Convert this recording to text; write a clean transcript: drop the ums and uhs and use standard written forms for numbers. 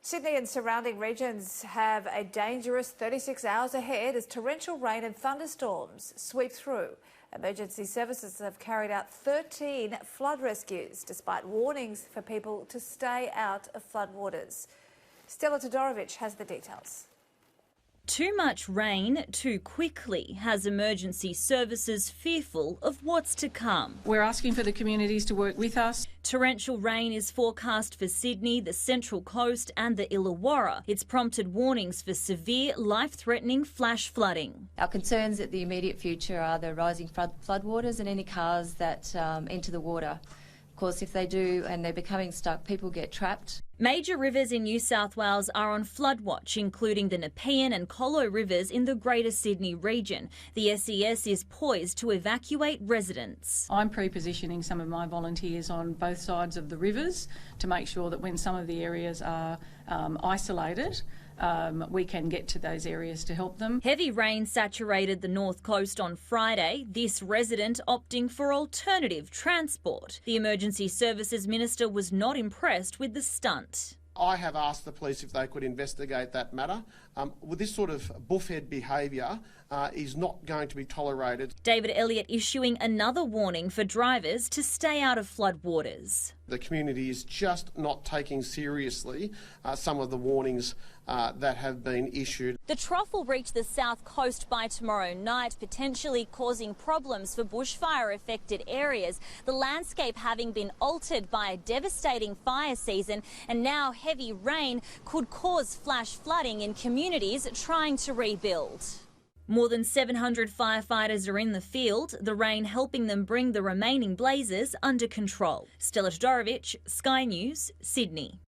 Sydney and surrounding regions have a dangerous 36 hours ahead as torrential rain and thunderstorms sweep through. Emergency services have carried out 13 flood rescues, despite warnings for people to stay out of floodwaters. Stella Todorovic has the details. Too much rain too quickly has emergency services fearful of what's to come. We're asking for the communities to work with us. Torrential rain is forecast for Sydney, the Central Coast and the Illawarra. It's prompted warnings for severe, life-threatening flash flooding. Our concerns at the immediate future are the rising floodwaters and any cars that enter the water. Of course, if they do and they're becoming stuck, people get trapped. Major rivers in New South Wales are on flood watch, including the Nepean and Colo rivers in the Greater Sydney region. The SES is poised to evacuate residents. I'm pre-positioning some of my volunteers on both sides of the rivers to make sure that when some of the areas are isolated, we can get to those areas to help them. Heavy rain saturated the North Coast on Friday, this resident opting for alternative transport. The Emergency Services Minister was not impressed with the stunt. I have asked the police if they could investigate that matter. With this sort of buffhead behaviour is not going to be tolerated. David Elliott issuing another warning for drivers to stay out of floodwaters. The community is just not taking seriously some of the warnings that have been issued. The trough will reach the south coast by tomorrow night, potentially causing problems for bushfire-affected areas. The landscape having been altered by a devastating fire season, and now heavy rain could cause flash flooding in communities trying to rebuild. More than 700 firefighters are in the field, the rain helping them bring the remaining blazes under control. Stella Todorovic, Sky News, Sydney.